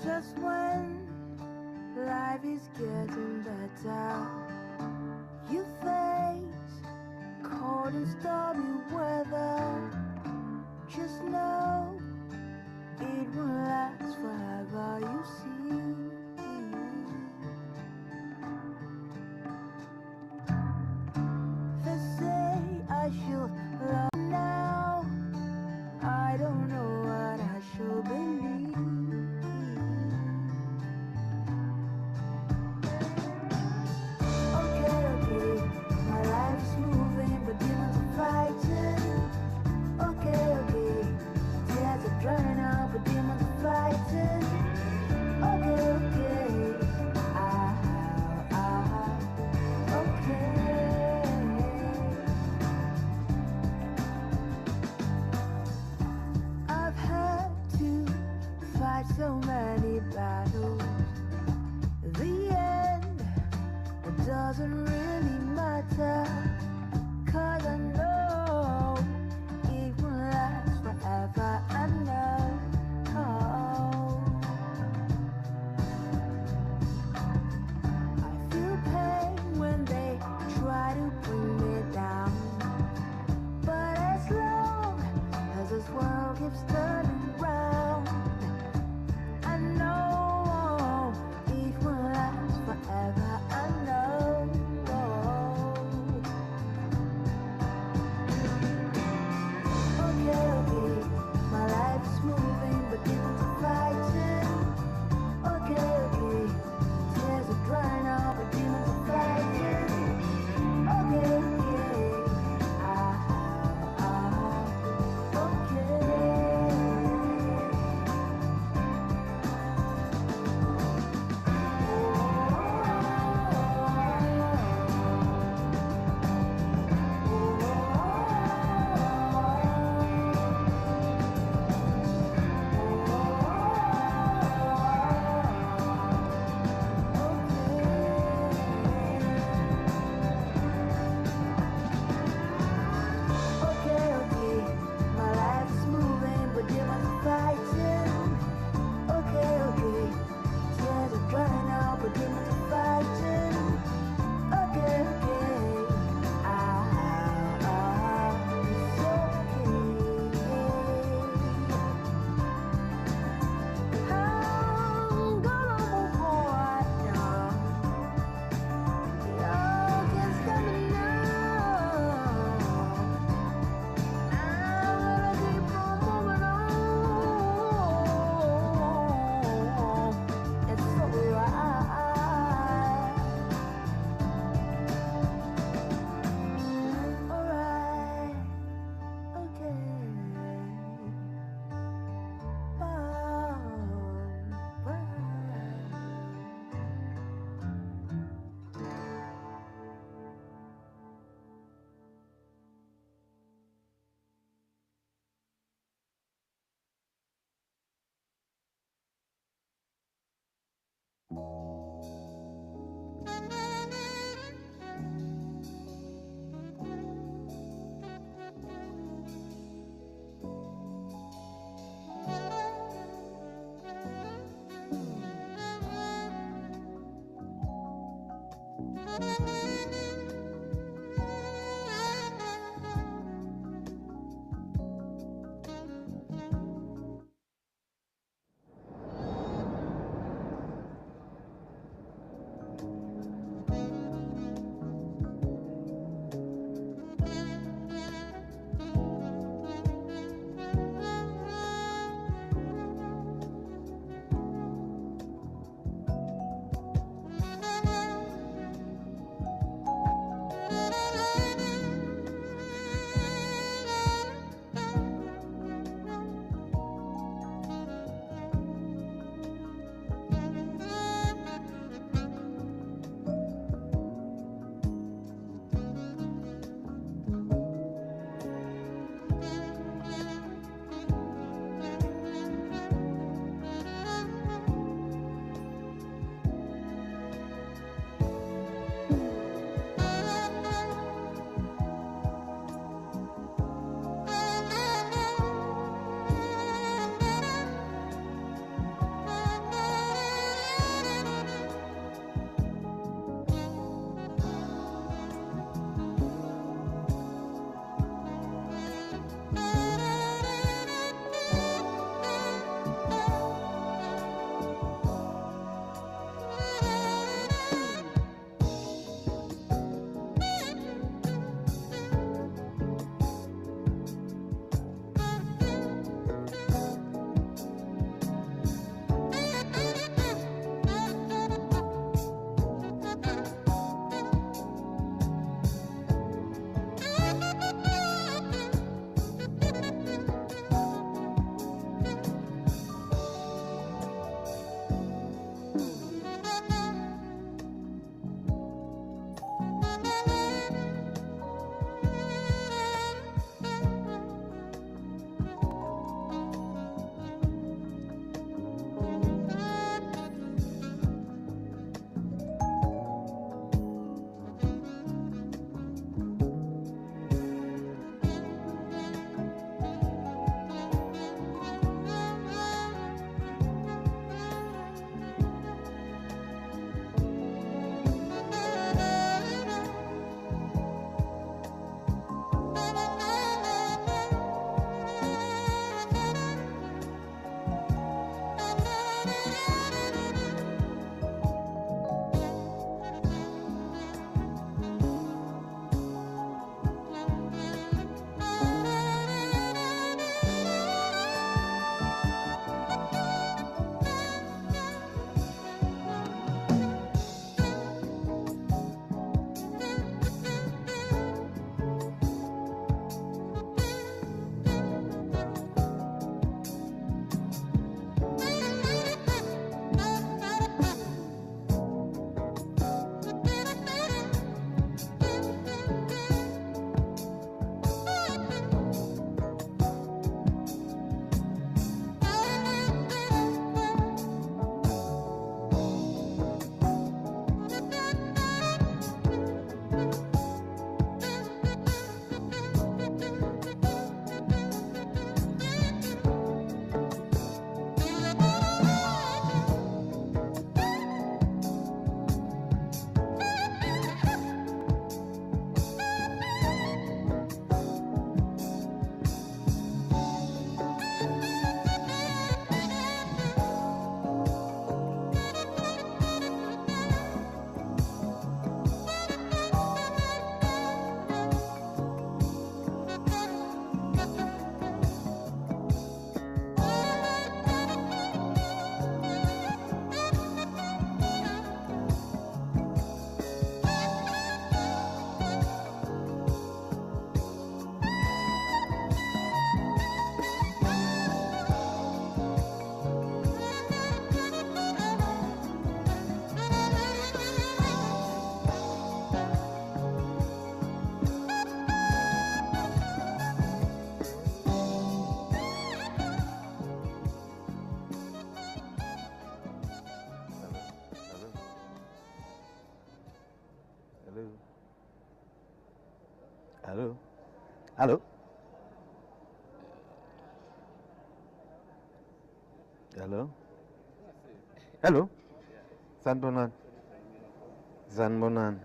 Just when life is getting better, you face cold and stormy weather. Just know it won't last forever, you see. They say I should love now, I don't know what I should believe. So many battles, the end, it doesn't really matter, 'cause I know it won't last forever. I know. I feel pain when they try to bring me down, but as long as this world keeps turning round, I know it will last forever. Hello? Hello? Hello? Hello? San Bonan? San Bonan.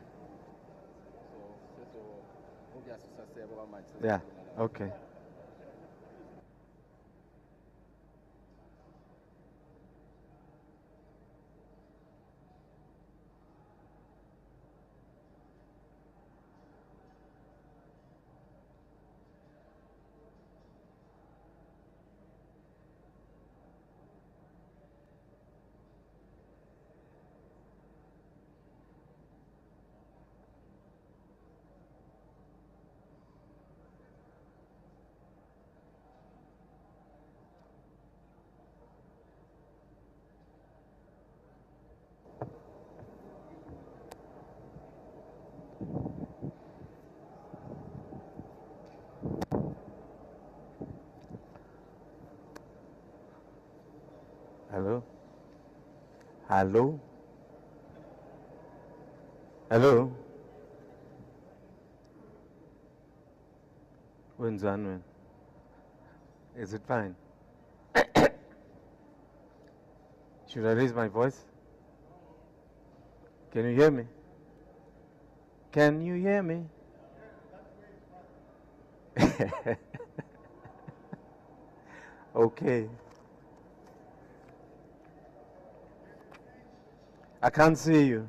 Yeah, okay. Hello? Hello? Hello? When's on? Is it fine? Should I raise my voice? Can you hear me? Can you hear me? Okay. I can't see you.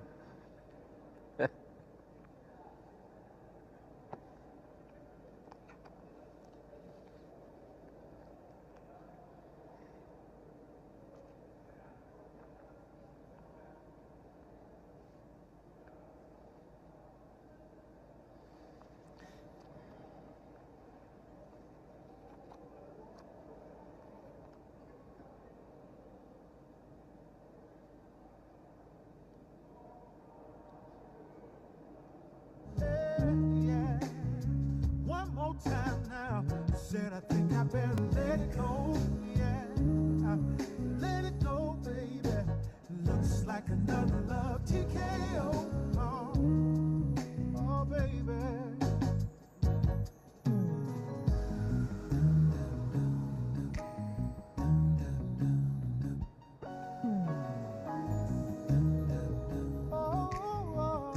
Yeah. One more time now. Said I think I better let it go. Yeah. Let it go, baby. Looks like another love TKO. Oh, baby. Oh, oh,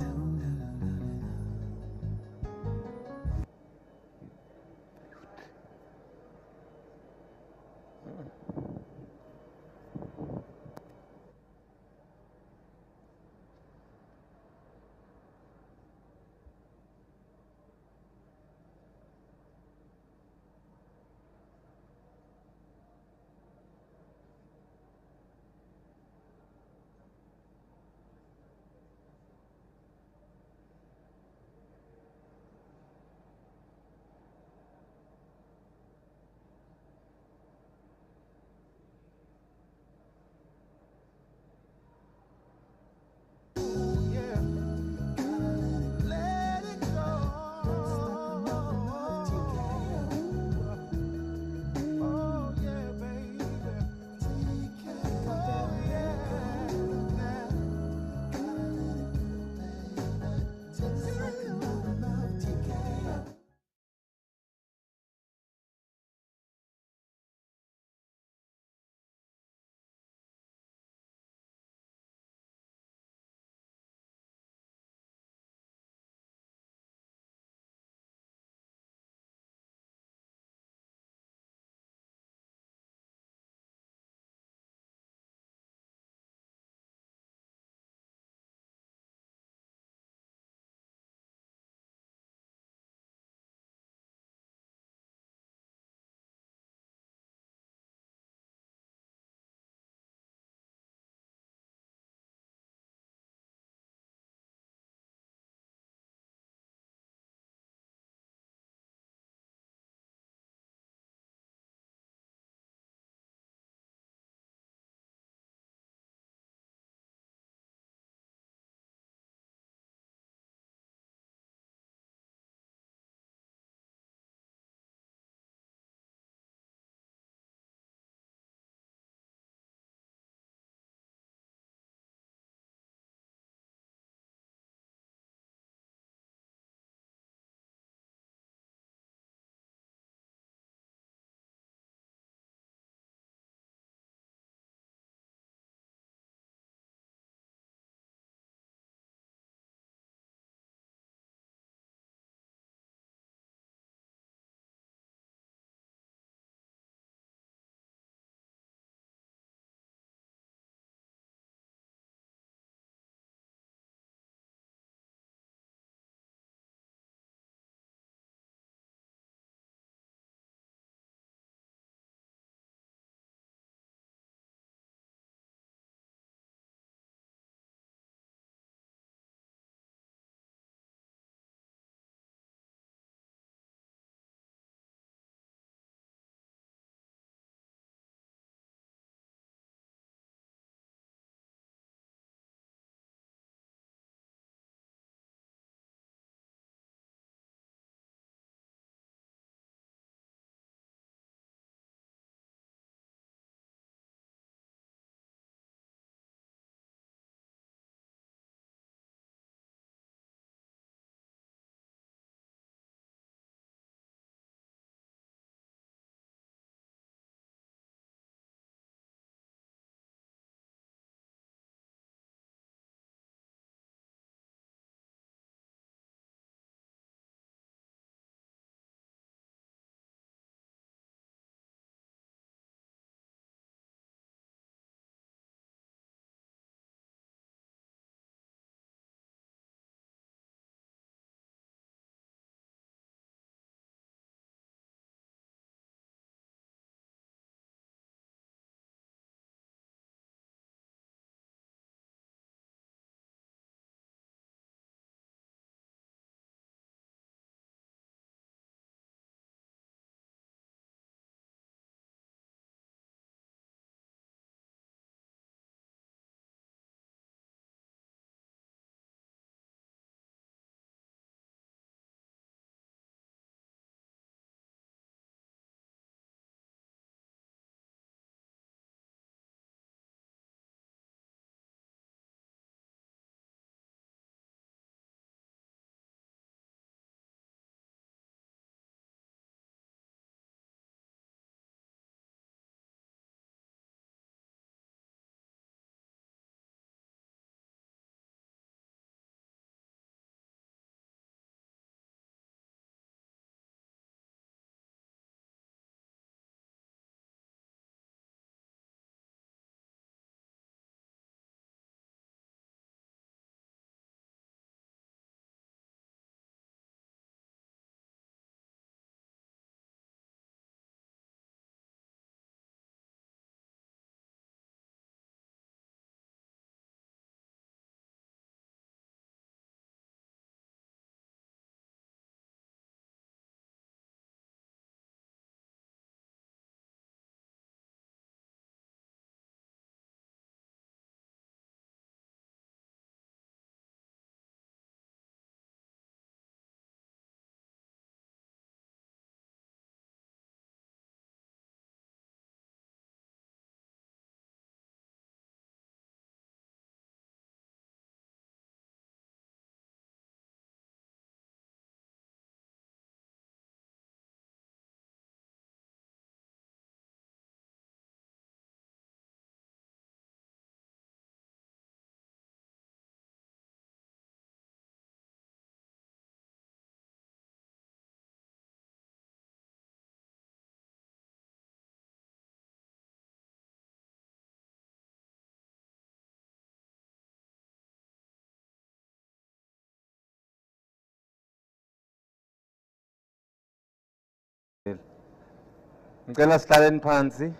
Ngicela sihlaleni phansi.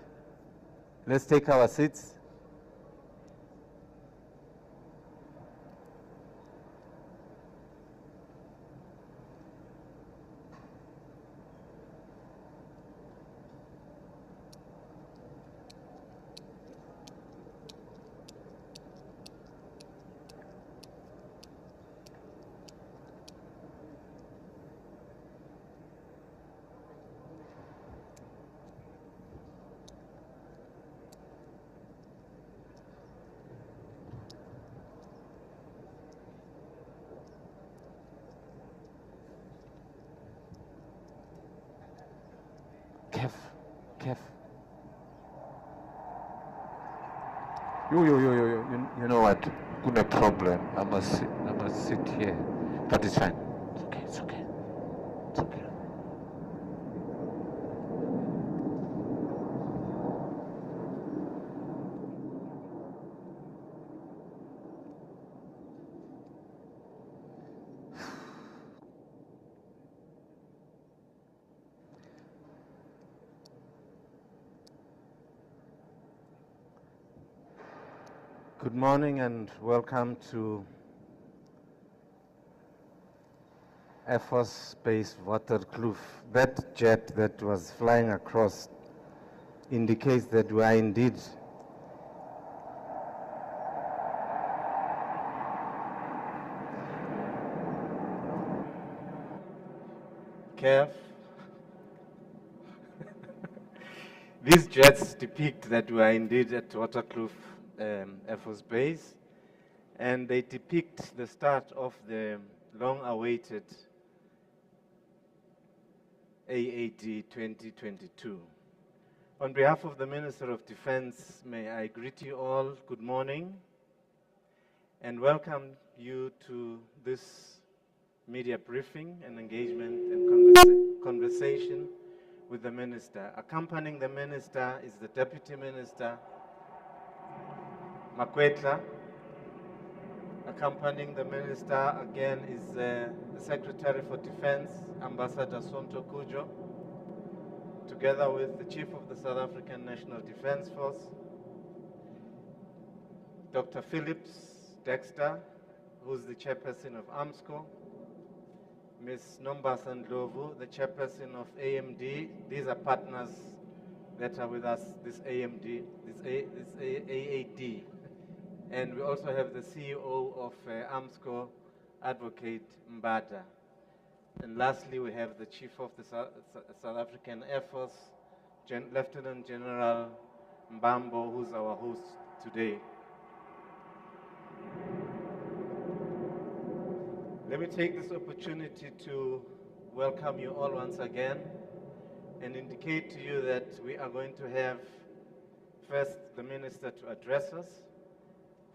Let's take our seats. Kef. You know what? Kuna problem. I must sit here. But it's fine. It's okay. Good morning and welcome to Air Force Base Waterkloof. That jet that was flying across indicates that we are indeed Kev. These jets depict that we are indeed at Waterkloof Air Force Base, and they depict the start of the long-awaited AAD 2022. On behalf of the Minister of Defense, may I greet you all, good morning, and welcome you to this media briefing and engagement and conversation with the Minister. Accompanying the Minister is the Deputy Minister, Makwetla. Accompanying the Minister again is the Secretary for Defense, Ambassador Sonto Kujo, together with the Chief of the South African National Defense Force, Dr. Phillips Dexter, who's the Chairperson of AMSCO, Ms. Nombasa Ndlovu, the Chairperson of AMD. These are partners that are with us, this AMD, this AAD. And we also have the CEO of AMSCO, Advocate Mbata. And lastly, we have the Chief of the South African Air Force, Lieutenant General Mbambo, who's our host today. Let me take this opportunity to welcome you all once again and indicate to you that we are going to have first the Minister to address us,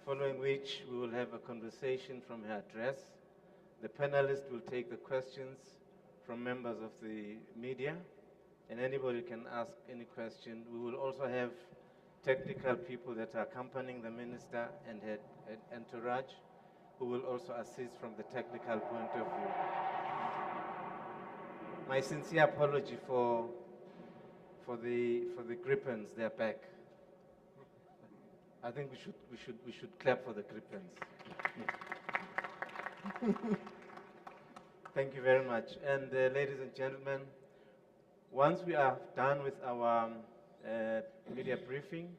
following which we will have a conversation from her address. The panelists will take the questions from members of the media, and anybody can ask any question. We will also have technical people that are accompanying the Minister and her entourage, who will also assist from the technical point of view. My sincere apology for the grippins, they're back. I think we should clap for the grippins. Thank you very much. And ladies and gentlemen, once we are done with our media briefing,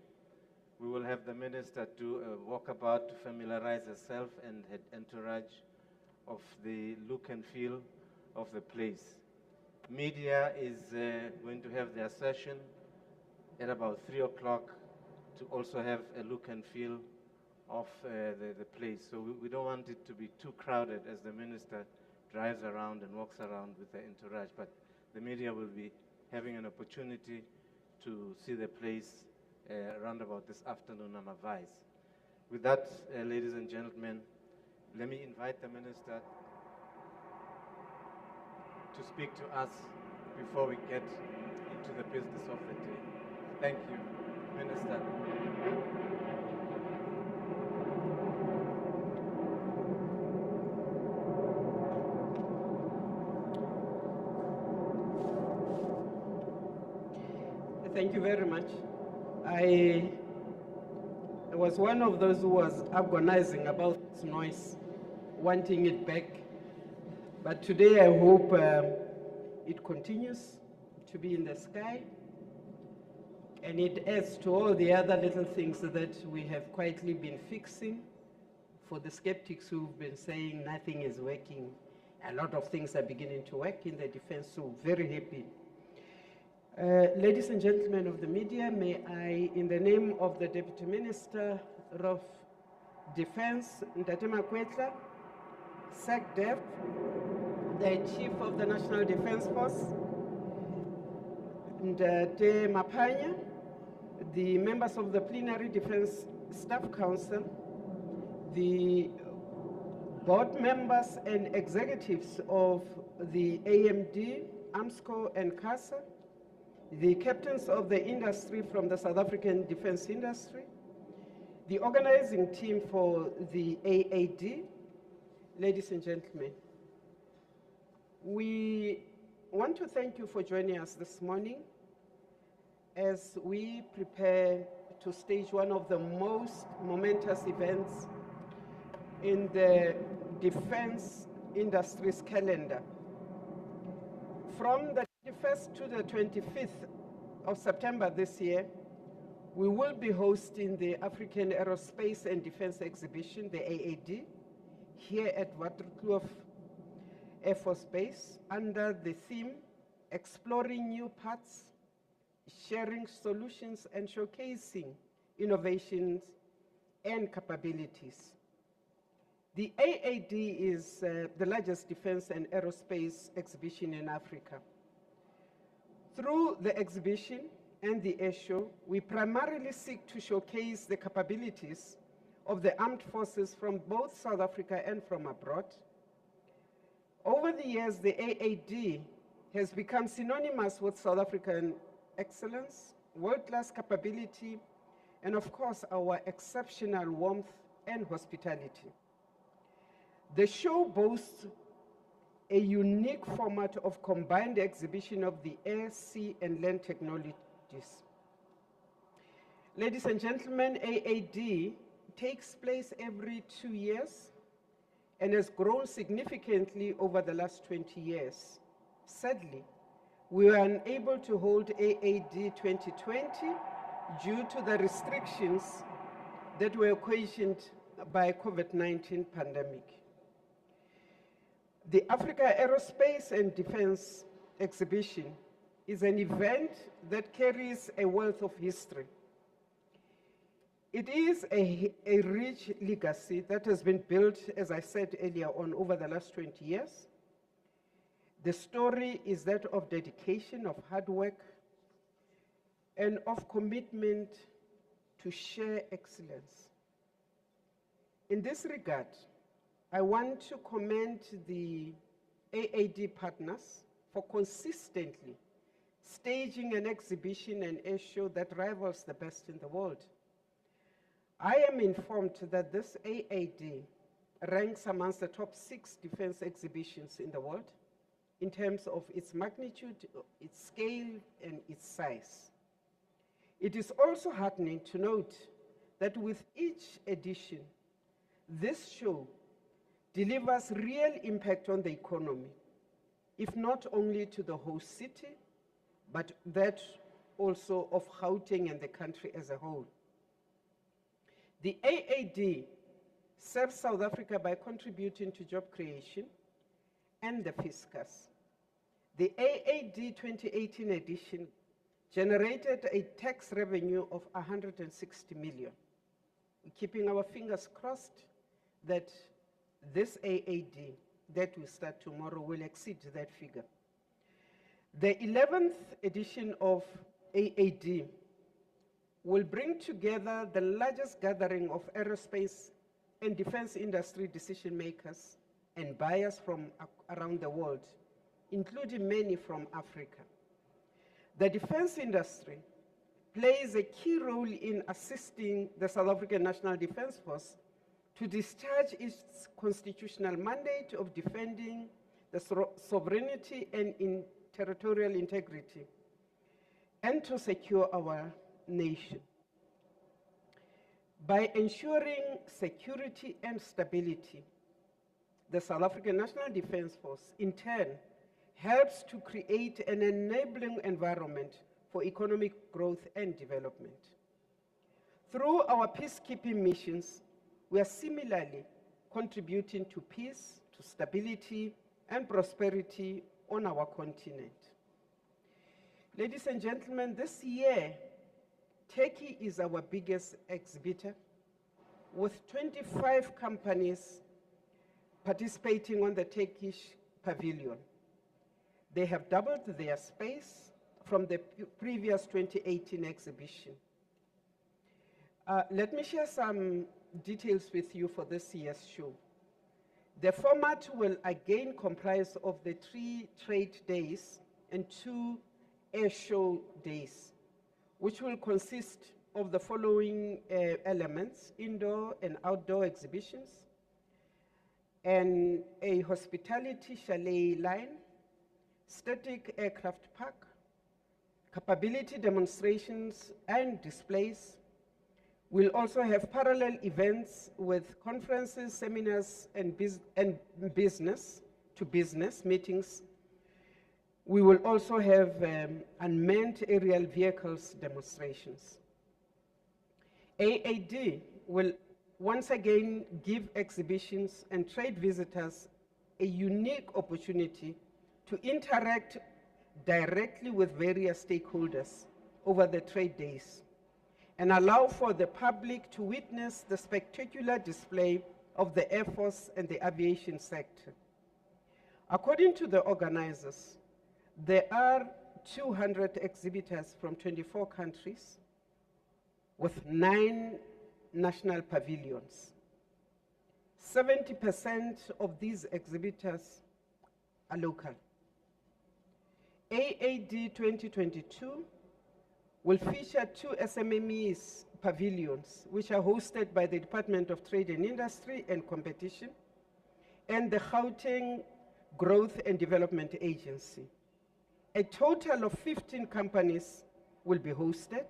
we will have the Minister do a walkabout to familiarize herself and her entourage of the look and feel of the place. Media is going to have their session at about 3 o'clock to also have a look and feel of the place. So we don't want it to be too crowded as the Minister drives around and walks around with the entourage, but the media will be having an opportunity to see the place around about this afternoon, I'm advised. With that, ladies and gentlemen, let me invite the Minister to speak to us before we get into the business of the day. Thank you, Minister. Thank you very much. I was one of those who was agonizing about this noise, wanting it back. But today I hope it continues to be in the sky, and it adds to all the other little things that we have quietly been fixing. For the skeptics who've been saying nothing is working, a lot of things are beginning to work in the defense, so very happy. Ladies and gentlemen of the media, may I, in the name of the Deputy Minister of Defense, Ntate Makwetla, SACDEF, the Chief of the National Defense Force, Ntate Mapanya, the members of the Plenary Defense Staff Council, the board members and executives of the AMD, AMSCO, and CASA, the captains of the industry from the South African defense industry, the organizing team for the AAD, ladies and gentlemen, we want to thank you for joining us this morning as we prepare to stage one of the most momentous events in the defense industry's calendar. From the 21st to the 25th of September this year, we will be hosting the African Aerospace and Defense Exhibition, the AAD, here at Waterkloof Air Force Base under the theme, Exploring New Paths, Sharing Solutions and Showcasing Innovations and Capabilities. The AAD is the largest defense and aerospace exhibition in Africa. Through the exhibition and the air show, we primarily seek to showcase the capabilities of the armed forces from both South Africa and from abroad. Over the years, the AAD has become synonymous with South African excellence, world-class capability, and of course, our exceptional warmth and hospitality. The show boasts a unique format of combined exhibition of the air, sea, and land technologies. Ladies and gentlemen, AAD takes place every 2 years and has grown significantly over the last 20 years. Sadly, we were unable to hold AAD 2020 due to the restrictions that were occasioned by COVID-19 pandemic. The Africa Aerospace and Defense Exhibition is an event that carries a wealth of history. It is a rich legacy that has been built, as I said earlier on, over the last 20 years. The story is that of dedication, of hard work, and of commitment to share excellence. In this regard, I want to commend the AAD partners for consistently staging an exhibition and air show that rivals the best in the world. I am informed that this AAD ranks amongst the top 6 defense exhibitions in the world in terms of its magnitude, its scale, and its size. It is also heartening to note that with each edition, this show delivers real impact on the economy, if not only to the host city, but that also of Gauteng and the country as a whole. The AAD serves South Africa by contributing to job creation and the fiscus. The AAD 2018 edition generated a tax revenue of 160 million. We're keeping our fingers crossed that this AAD that will start tomorrow will exceed that figure. The 11th edition of AAD will bring together the largest gathering of aerospace and defense industry decision makers and buyers from around the world, including many from Africa. The defense industry plays a key role in assisting the South African National Defense Force to discharge its constitutional mandate of defending the sovereignty and territorial integrity and to secure our nation. By ensuring security and stability, the South African National Defence Force, in turn, helps to create an enabling environment for economic growth and development. Through our peacekeeping missions, we are similarly contributing to peace, to stability, and prosperity on our continent. Ladies and gentlemen, this year, Turkey is our biggest exhibitor, with 25 companies participating on the Turkish pavilion. They have doubled their space from the previous 2018 exhibition. Let me share some details with you for this year's show. The format will again comprise of the 3 trade days and 2 air show days, which will consist of the following elements: indoor and outdoor exhibitions, and a hospitality chalet line, static aircraft park, capability demonstrations and displays. We'll also have parallel events with conferences, seminars, and business-to-business meetings. We will also have unmanned aerial vehicles demonstrations. AAD will once again give exhibitions and trade visitors a unique opportunity to interact directly with various stakeholders over the trade days and allow for the public to witness the spectacular display of the Air Force and the aviation sector. According to the organizers, there are 200 exhibitors from 24 countries with 9 national pavilions. 70% of these exhibitors are local. AAD 2022 will feature 2 SMMEs pavilions, which are hosted by the Department of Trade and Industry and Competition and the Gauteng Growth and Development Agency. A total of 15 companies will be hosted.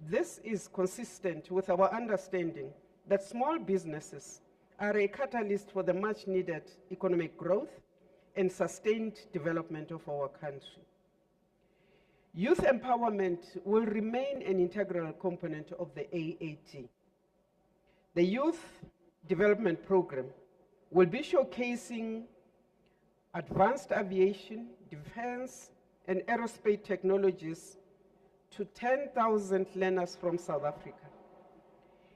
This is consistent with our understanding that small businesses are a catalyst for the much needed economic growth and sustained development of our country. Youth empowerment will remain an integral component of the AAT. The Youth Development Program will be showcasing advanced aviation, defense, and aerospace technologies to 10,000 learners from South Africa.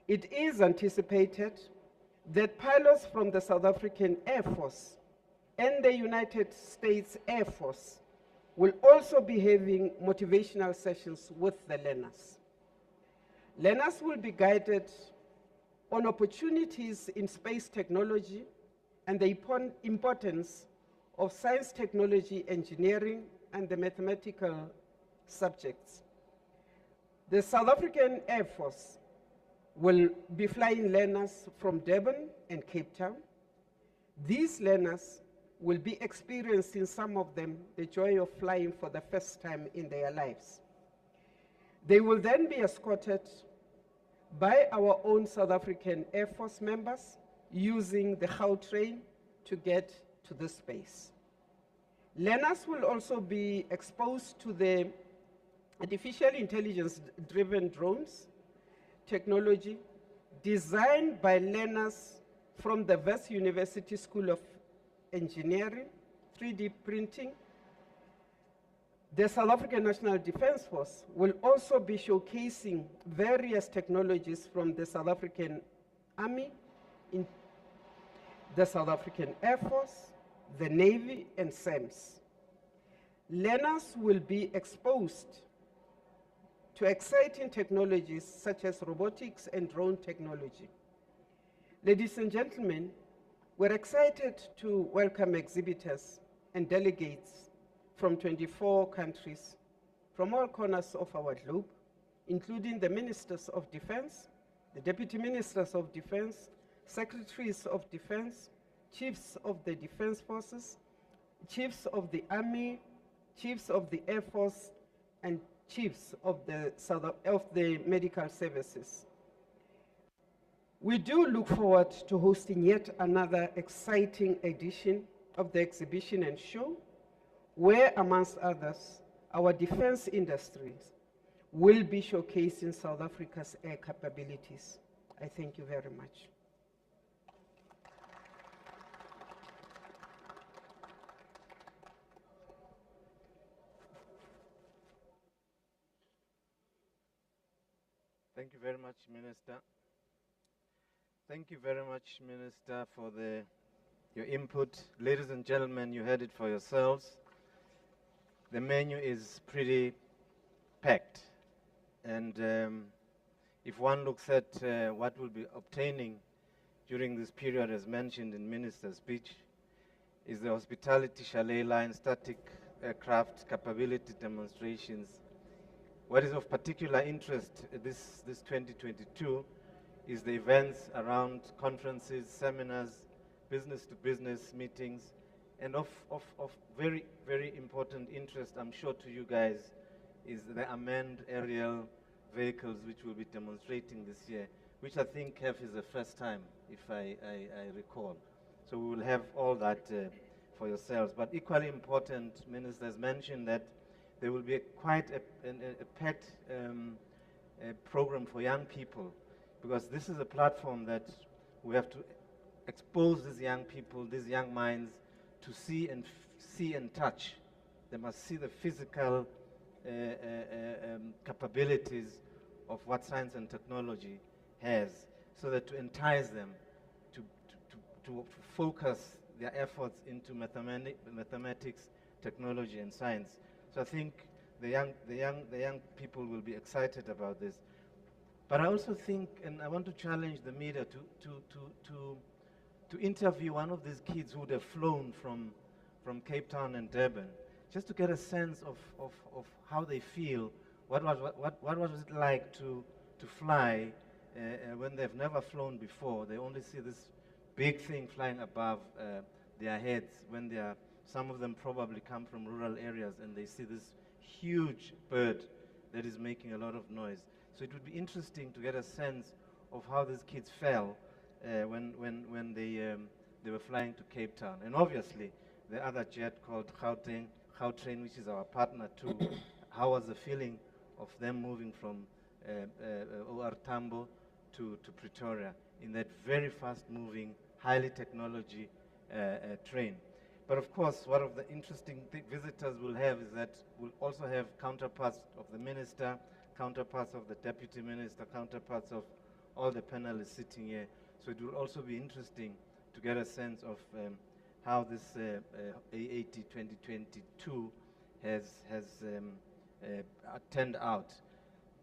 It is anticipated that pilots from the South African Air Force and the United States Air Force will also be having motivational sessions with the learners. Learners will be guided on opportunities in space technology and the importance of science, technology, engineering, and the mathematical subjects. The South African Air Force will be flying learners from Durban and Cape Town. These learners will be experiencing, some of them, the joy of flying for the first time in their lives. They will then be escorted by our own South African Air Force members using the Gautrain to get to the space. Learners will also be exposed to the artificial intelligence-driven drones technology designed by learners from the Wits University School of Engineering, 3D printing. The South African National Defence Force will also be showcasing various technologies from the South African Army, the South African Air Force, the Navy, and SAMS. Learners will be exposed to exciting technologies such as robotics and drone technology. Ladies and gentlemen, we're excited to welcome exhibitors and delegates from 24 countries from all corners of our globe, including the Ministers of Defense, the Deputy Ministers of Defense, Secretaries of Defense, Chiefs of the Defense Forces, Chiefs of the Army, Chiefs of the Air Force, and chiefs of the medical services. We do look forward to hosting yet another exciting edition of the exhibition and show, where, amongst others, our defense industries will be showcasing South Africa's air capabilities. I thank you very much. Thank you very much, Minister. Thank you very much, Minister, for your input. Ladies and gentlemen, you heard it for yourselves. The menu is pretty packed. And if one looks at what we'll be obtaining during this period, as mentioned in Minister's speech, is the hospitality chalet line, static aircraft capability demonstrations. What is of particular interest this 2022 is the events around conferences, seminars, business-to-business meetings, and of very, very important interest, I'm sure, to you guys, is the unmanned aerial vehicles which we'll be demonstrating this year, which I think is the first time, if I recall. So we will have all that for yourselves. But equally important, Minister has mentioned that there will be quite a packed program for young people, because this is a platform that we have to expose these young people, these young minds, to see and touch. They must see the physical capabilities of what science and technology has, so that to entice them to focus their efforts into mathematics, technology, and science. So I think the young people will be excited about this. But I also think, and I want to challenge the media to interview one of these kids who would have flown from Cape Town and Durban, just to get a sense of how they feel. What was it like to fly when they've never flown before? They only see this big thing flying above their heads when they are. Some of them probably come from rural areas and they see this huge bird that is making a lot of noise. So it would be interesting to get a sense of how these kids felt when they were flying to Cape Town. And obviously, the other jet called Gautrain, which is our partner too, how was the feeling of them moving from OR Tambo to Pretoria in that very fast-moving, highly technology train? But of course, one of the interesting visitors we'll have is that we'll also have counterparts of the minister, counterparts of the deputy minister, counterparts of all the panelists sitting here. So it will also be interesting to get a sense of how this AAD 2022 has turned out,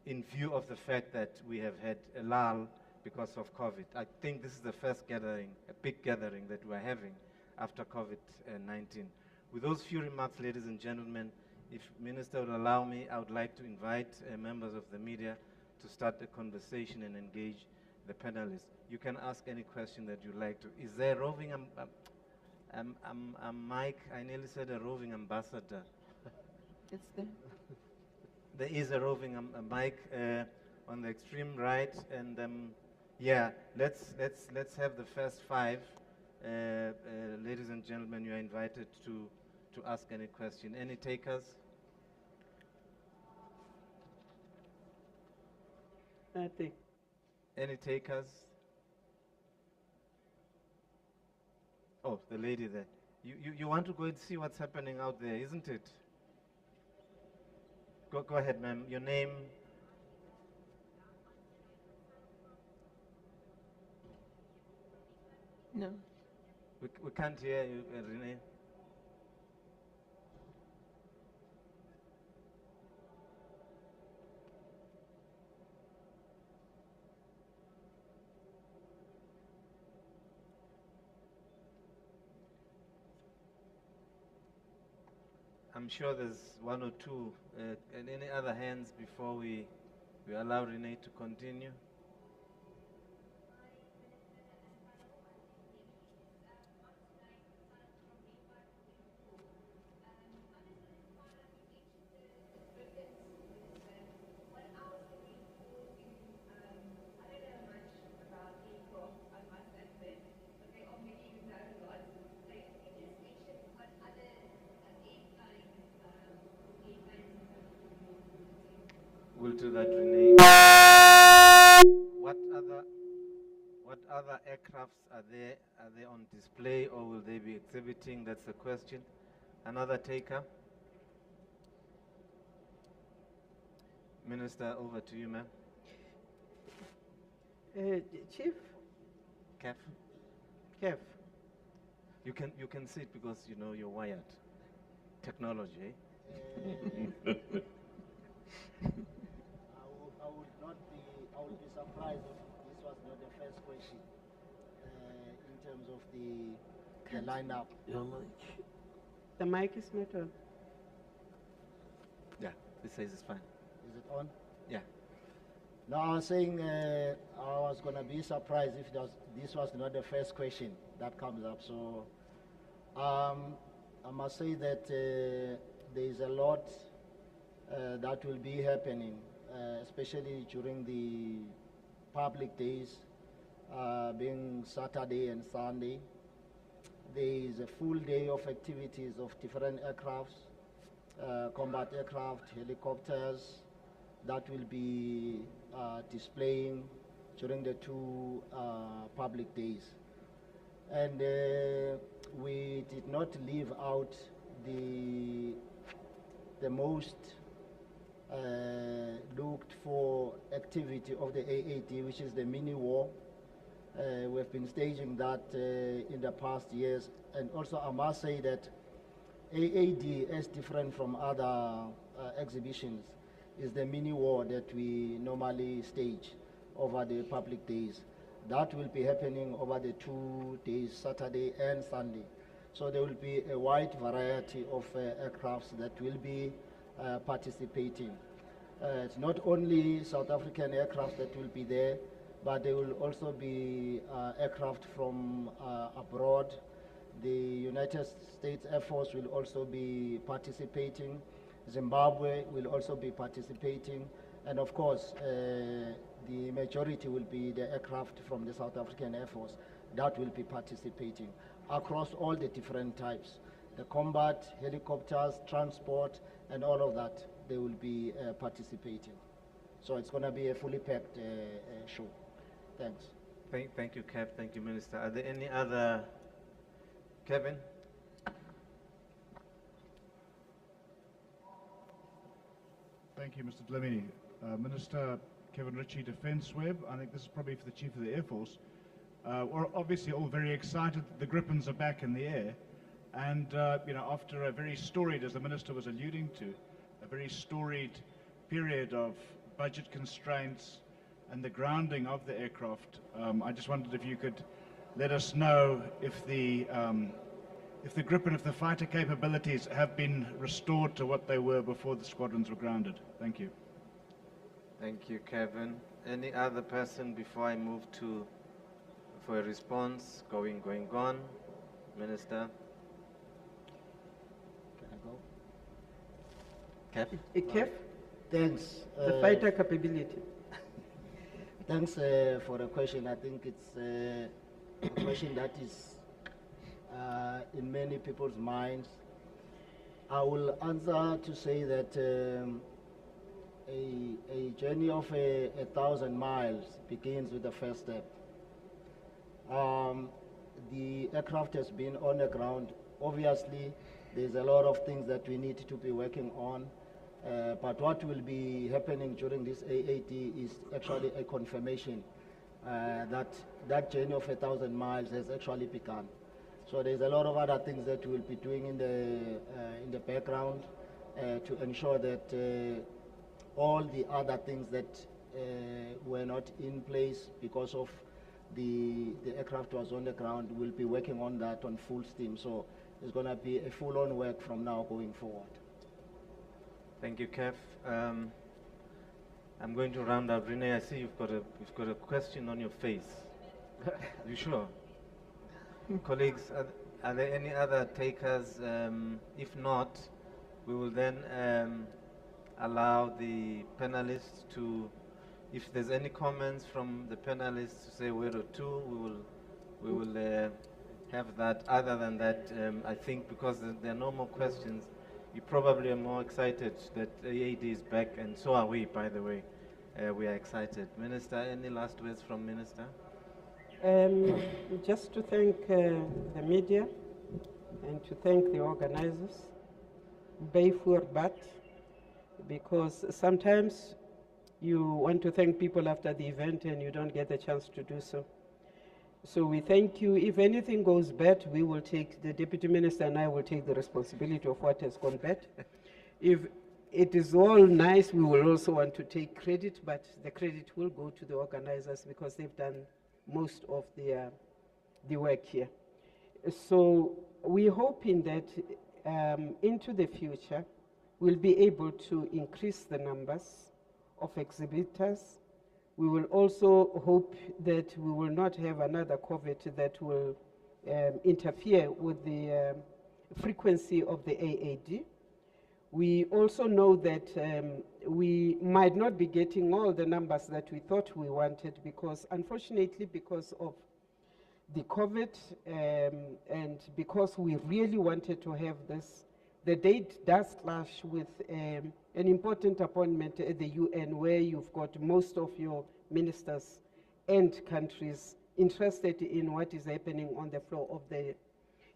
in view of the fact that we have had a lull because of COVID. I think this is the first gathering, a big gathering that we're having after COVID-19. With those few remarks, ladies and gentlemen, if Minister would allow me, I would like to invite members of the media to start a conversation and engage the panelists. You can ask any question that you'd like to. Is there a roving, Mike, I nearly said a roving ambassador. It's there. There is a roving mic on the extreme right, and yeah, let's have the first five. Ladies and gentlemen, you are invited to ask any question. Any takers? Nothing. Any takers? Oh, the lady there. You want to go and see what's happening out there, isn't it? Go ahead, ma'am. Your name? No. We can't hear you, Renee. I'm sure there's one or two. And any other hands before we allow Renee to continue? will do that, Renee. What other aircrafts are there? Are they on display or will they be exhibiting? That's the question. Another taker. Minister, over to you, ma'am. Chief, Kev, Kev, you can sit because you know you're wired. Technology, eh? I would be surprised if this was not the first question in terms of the lineup. the mic is not on. Yeah, this says it's fine. Is it on? Yeah. No, I was saying I was going to be surprised if this was not the first question that comes up. So I must say that there is a lot that will be happening, especially during the public days, being Saturday and Sunday. There is a full day of activities of different aircrafts, combat aircraft, helicopters, that will be displaying during the two public days. And we did not leave out the most looked for activity of the AAD, which is the mini war. We've been staging that in the past years. And also I must say that AAD is different from other exhibitions, is the mini war that we normally stage over the public days. That will be happening over the 2 days, Saturday and Sunday. So there will be a wide variety of aircrafts that will be participating. It's not only South African aircraft that will be there, but there will also be aircraft from abroad. The United States Air Force will also be participating. Zimbabwe will also be participating. And of course, the majority will be the aircraft from the South African Air Force that will be participating across all the different types. The combat, helicopters, transport, and all of that, they will be participating. So it's going to be a fully packed show. Thanks. Thank you, Kev. Thank you, Minister. Are there any other? Kevin? Thank you, Mr. Dlamini. Minister Kevin Ritchie, Defence Web. I think this is probably for the Chief of the Air Force. We're obviously all very excited that the Gripens are back in the air. And, after a very storied, as the Minister was alluding to, a very storied period of budget constraints and the grounding of the aircraft, I just wondered if you could let us know if the Gripen, if the fighter capabilities have been restored to what they were before the squadrons were grounded. Thank you. Thank you, Kevin. Any other person before I move for a response? Gone. Minister? Can I go? Kev? Kev, Thanks. the fighter capability. Thanks for the question. I think it's a question that is in many people's minds. I will answer to say that a journey of 1,000 miles begins with the first step. The aircraft has been on the ground. Obviously, there's a lot of things that we need to be working on. But what will be happening during this AAD is actually a confirmation that journey of 1,000 miles has actually begun. So there's a lot of other things that we'll be doing in the background to ensure that all the other things that were not in place because of the aircraft was on the ground, we'll be working on that on full steam. So it's going to be a full-on work from now going forward. Thank you, Kev. I'm going to round up. Renee, I see you've got a question on your face. You sure? Colleagues, are there any other takers? If not, we will then allow the panelists to, if there's any comments from the panelists to say a word or two, we will have that. Other than that, I think because there are no more questions, You probably are more excited that AAD is back, and so are we, by the way. We are excited. Minister, any last words from Minister? Just to thank the media and to thank the organizers, because sometimes you want to thank people after the event and you don't get the chance to do so. So we thank you. If anything goes bad, we will take, the Deputy Minister and I will take the responsibility of what has gone bad. If it is all nice, we will also want to take credit, but the credit will go to the organizers because they've done most of the work here. So we're hoping that into the future, we'll be able to increase the numbers of exhibitors. We will also hope that we will not have another COVID that will interfere with the frequency of the AAD. We also know that we might not be getting all the numbers that we thought we wanted because, unfortunately, because of the COVID and because we really wanted to have this, the date does clash with an important appointment at the UN where you've got most of your ministers and countries interested in what is happening on the floor of the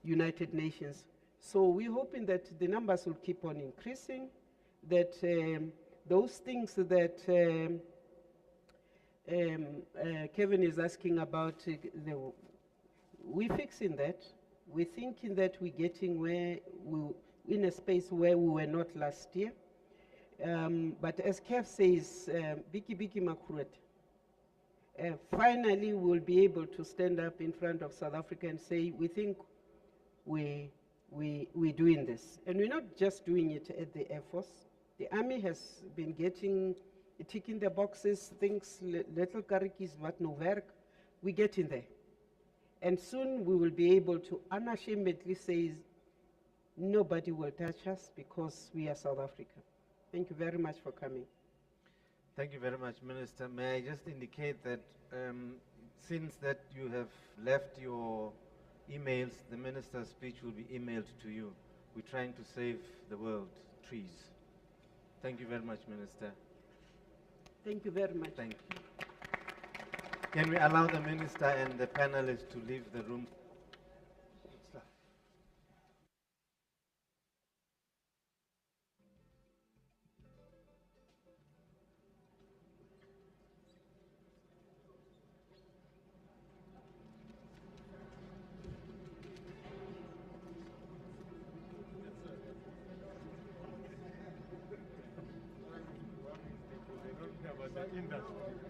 United Nations. So we're hoping that the numbers will keep on increasing, that those things that Kevin is asking about, we're fixing that. We're thinking that we're getting where in a space where we were not last year. But as Kev says, Biki Makuret, finally we'll be able to stand up in front of South Africa and say, we think we're doing this. And we're not just doing it at the Air Force. The Army has been ticking the boxes, things, little karikis, but no work. We're getting there. And soon we will be able to unashamedly say, nobody will touch us because we are South Africa. Thank you very much for coming. Thank you very much, Minister. May I just indicate that since that you have left your emails, the minister's speech will be emailed to you. We're trying to save the world, trees. Thank you very much, Minister. Thank you very much. Thank you. Can we allow the minister and the panelists to leave the room? They don't care about the industry.